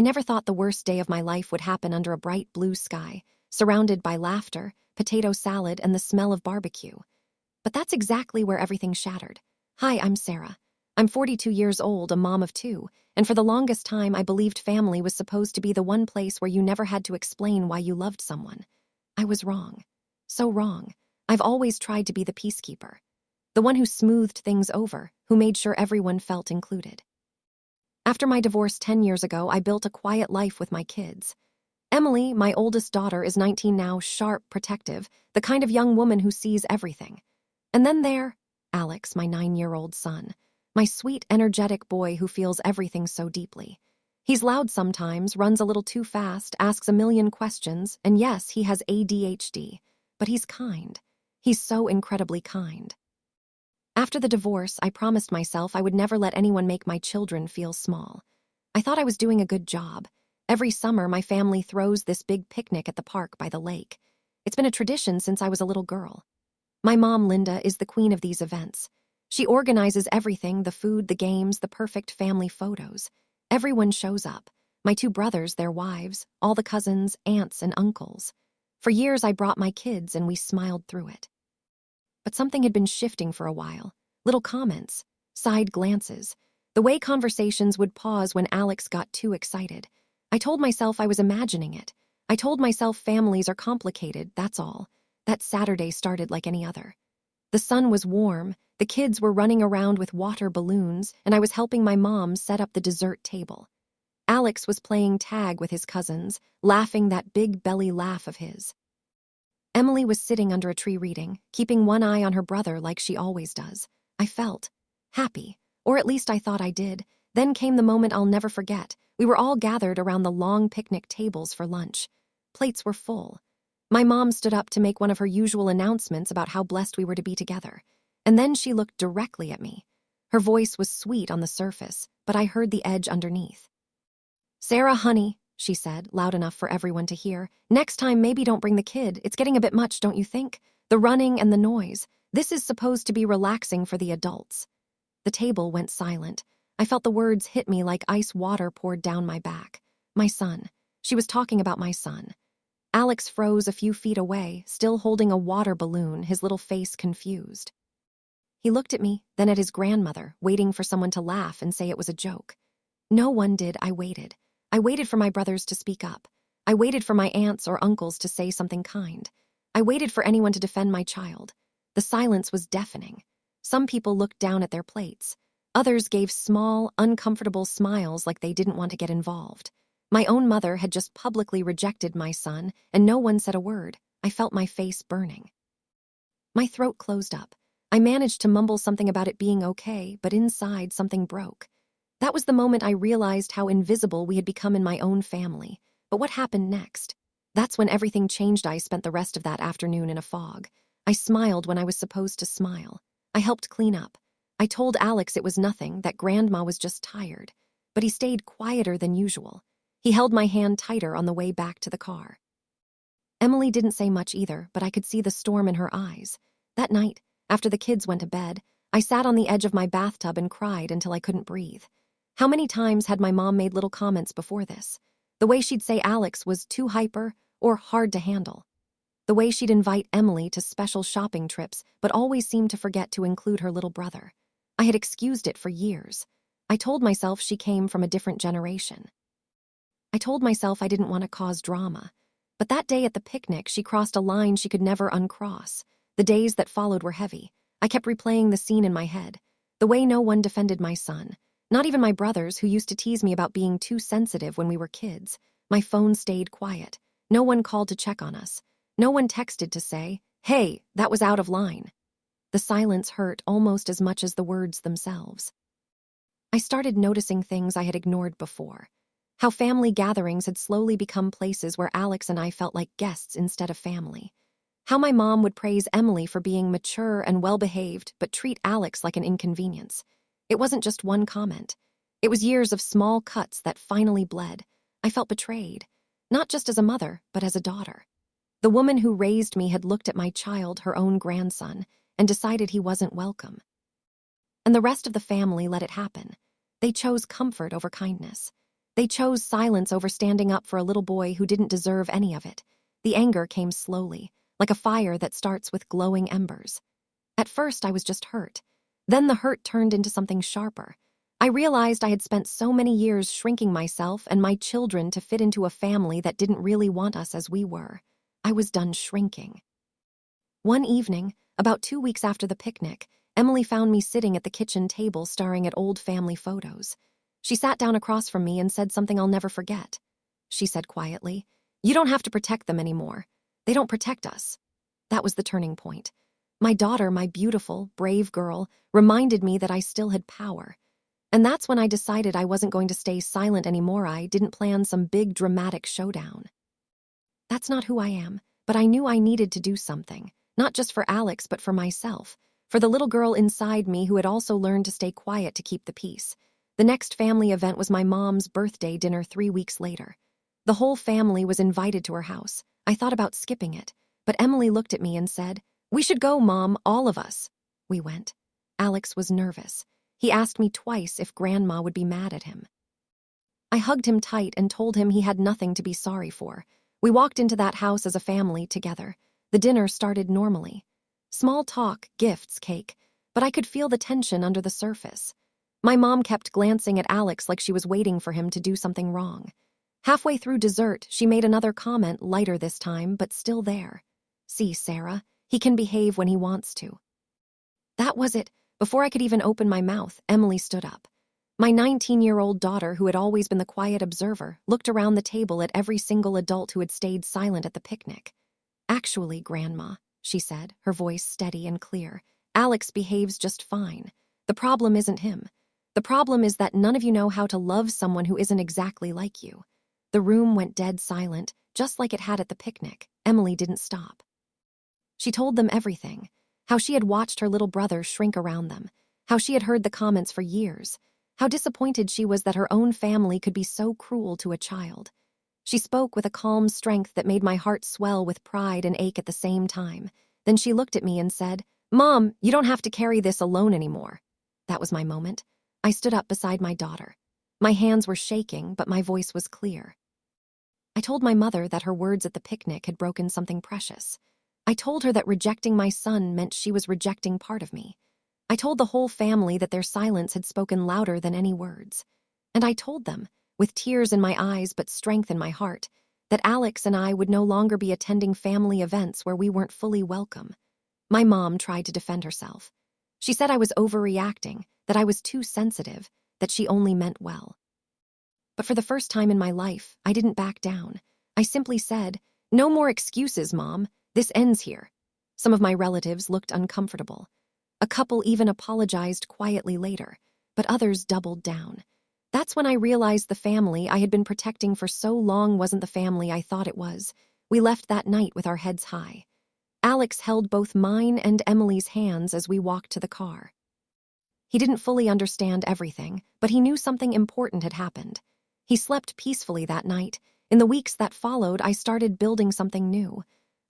I never thought the worst day of my life would happen under a bright blue sky, surrounded by laughter, potato salad, and the smell of barbecue. But that's exactly where everything shattered. Hi, I'm Sarah. I'm 42 years old, a mom of two, and for the longest time I believed family was supposed to be the one place where you never had to explain why you loved someone. I was wrong. So wrong. I've always tried to be the peacekeeper. The one who smoothed things over, who made sure everyone felt included. After my divorce 10 years ago, I built a quiet life with my kids. Emily, my oldest daughter, is 19 now, sharp, protective, the kind of young woman who sees everything. And then there, Alex, my 9-year-old son, my sweet, energetic boy who feels everything so deeply. He's loud sometimes, runs a little too fast, asks a million questions, and yes, he has ADHD, but he's kind. He's so incredibly kind. After the divorce, I promised myself I would never let anyone make my children feel small. I thought I was doing a good job. Every summer, my family throws this big picnic at the park by the lake. It's been a tradition since I was a little girl. My mom, Linda, is the queen of these events. She organizes everything, the food, the games, the perfect family photos. Everyone shows up. My two brothers, their wives, all the cousins, aunts, and uncles. For years, I brought my kids and we smiled through it. But something had been shifting for a while. Little comments, side glances, the way conversations would pause when Alex got too excited. I told myself I was imagining it. I told myself families are complicated, that's all. That Saturday started like any other. The sun was warm, the kids were running around with water balloons, and I was helping my mom set up the dessert table. Alex was playing tag with his cousins, laughing that big belly laugh of his. Emily was sitting under a tree reading, keeping one eye on her brother like she always does. I felt happy, or at least I thought I did. Then came the moment I'll never forget. We were all gathered around the long picnic tables for lunch. Plates were full. My mom stood up to make one of her usual announcements about how blessed we were to be together. And then she looked directly at me. Her voice was sweet on the surface, but I heard the edge underneath. "Sarah, honey," she said, loud enough for everyone to hear. "Next time, maybe don't bring the kid. It's getting a bit much, don't you think? The running and the noise. This is supposed to be relaxing for the adults." The table went silent. I felt the words hit me like ice water poured down my back. My son. She was talking about my son. Alex froze a few feet away, still holding a water balloon, his little face confused. He looked at me, then at his grandmother, waiting for someone to laugh and say it was a joke. No one did. I waited. I waited for my brothers to speak up. I waited for my aunts or uncles to say something kind. I waited for anyone to defend my child. The silence was deafening. Some people looked down at their plates. Others gave small, uncomfortable smiles like they didn't want to get involved. My own mother had just publicly rejected my son, and no one said a word. I felt my face burning. My throat closed up. I managed to mumble something about it being okay, but inside something broke. That was the moment I realized how invisible we had become in my own family. But what happened next? That's when everything changed. I spent the rest of that afternoon in a fog. I smiled when I was supposed to smile. I helped clean up. I told Alex it was nothing, that Grandma was just tired. But he stayed quieter than usual. He held my hand tighter on the way back to the car. Emily didn't say much either, but I could see the storm in her eyes. That night, after the kids went to bed, I sat on the edge of my bathtub and cried until I couldn't breathe. How many times had my mom made little comments before this? The way she'd say Alex was too hyper or hard to handle. The way she'd invite Emily to special shopping trips, but always seemed to forget to include her little brother. I had excused it for years. I told myself she came from a different generation. I told myself I didn't want to cause drama. But that day at the picnic, she crossed a line she could never uncross. The days that followed were heavy. I kept replaying the scene in my head. The way no one defended my son. Not even my brothers, who used to tease me about being too sensitive when we were kids. My phone stayed quiet. No one called to check on us. No one texted to say, "Hey, that was out of line." The silence hurt almost as much as the words themselves. I started noticing things I had ignored before. How family gatherings had slowly become places where Alex and I felt like guests instead of family. How my mom would praise Emily for being mature and well-behaved, but treat Alex like an inconvenience. It wasn't just one comment. It was years of small cuts that finally bled. I felt betrayed, not just as a mother, but as a daughter. The woman who raised me had looked at my child, her own grandson, and decided he wasn't welcome. And the rest of the family let it happen. They chose comfort over kindness. They chose silence over standing up for a little boy who didn't deserve any of it. The anger came slowly, like a fire that starts with glowing embers. At first, I was just hurt. Then the hurt turned into something sharper. I realized I had spent so many years shrinking myself and my children to fit into a family that didn't really want us as we were. I was done shrinking. One evening, about 2 weeks after the picnic, Emily found me sitting at the kitchen table staring at old family photos. She sat down across from me and said something I'll never forget. She said quietly, "You don't have to protect them anymore. They don't protect us." That was the turning point. My daughter, my beautiful, brave girl, reminded me that I still had power. And that's when I decided I wasn't going to stay silent anymore. I didn't plan some big dramatic showdown. That's not who I am, but I knew I needed to do something, not just for Alex, but for myself, for the little girl inside me who had also learned to stay quiet to keep the peace. The next family event was my mom's birthday dinner 3 weeks later. The whole family was invited to her house. I thought about skipping it, but Emily looked at me and said, "We should go, Mom, all of us." We went. Alex was nervous. He asked me twice if Grandma would be mad at him. I hugged him tight and told him he had nothing to be sorry for. We walked into that house as a family together. The dinner started normally. Small talk, gifts, cake, but I could feel the tension under the surface. My mom kept glancing at Alex like she was waiting for him to do something wrong. Halfway through dessert, she made another comment, lighter this time, but still there. "See, Sarah, he can behave when he wants to." That was it. Before I could even open my mouth, Emily stood up. My 19-year-old daughter, who had always been the quiet observer, looked around the table at every single adult who had stayed silent at the picnic. "Actually, Grandma," she said, her voice steady and clear, "Alex behaves just fine. The problem isn't him. The problem is that none of you know how to love someone who isn't exactly like you." The room went dead silent, just like it had at the picnic. Emily didn't stop. She told them everything. How she had watched her little brother shrink around them. How she had heard the comments for years. How disappointed she was that her own family could be so cruel to a child. She spoke with a calm strength that made my heart swell with pride and ache at the same time. Then she looked at me and said, "Mom, you don't have to carry this alone anymore." That was my moment. I stood up beside my daughter. My hands were shaking, but my voice was clear. I told my mother that her words at the picnic had broken something precious. I told her that rejecting my son meant she was rejecting part of me. I told the whole family that their silence had spoken louder than any words. And I told them, with tears in my eyes but strength in my heart, that Alex and I would no longer be attending family events where we weren't fully welcome. My mom tried to defend herself. She said I was overreacting, that I was too sensitive, that she only meant well. But for the first time in my life, I didn't back down. I simply said, "No more excuses, Mom. This ends here." Some of my relatives looked uncomfortable. A couple even apologized quietly later, but others doubled down. That's when I realized the family I had been protecting for so long wasn't the family I thought it was. We left that night with our heads high. Alex held both mine and Emily's hands as we walked to the car. He didn't fully understand everything, but he knew something important had happened. He slept peacefully that night. In the weeks that followed, I started building something new.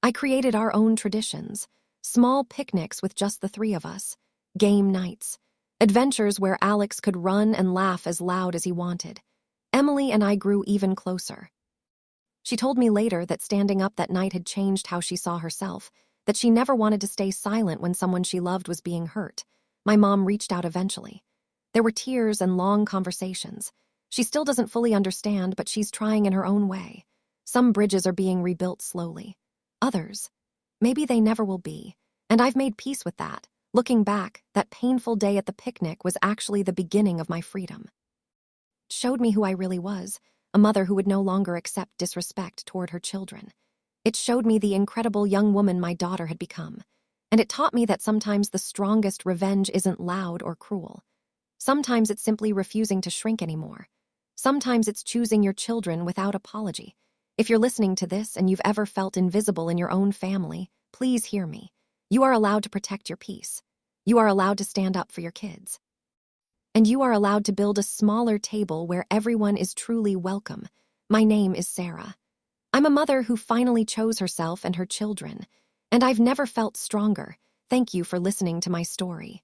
I created our own traditions, small picnics with just the three of us, game nights, adventures where Alex could run and laugh as loud as he wanted. Emily and I grew even closer. She told me later that standing up that night had changed how she saw herself, that she never wanted to stay silent when someone she loved was being hurt. My mom reached out eventually. There were tears and long conversations. She still doesn't fully understand, but she's trying in her own way. Some bridges are being rebuilt slowly. Others, maybe they never will be. And I've made peace with that. Looking back, that painful day at the picnic was actually the beginning of my freedom. It showed me who I really was, a mother who would no longer accept disrespect toward her children. It showed me the incredible young woman my daughter had become. And it taught me that sometimes the strongest revenge isn't loud or cruel. Sometimes it's simply refusing to shrink anymore. Sometimes it's choosing your children without apology. If you're listening to this and you've ever felt invisible in your own family, please hear me. You are allowed to protect your peace. You are allowed to stand up for your kids. And you are allowed to build a smaller table where everyone is truly welcome. My name is Sarah. I'm a mother who finally chose herself and her children, and I've never felt stronger. Thank you for listening to my story.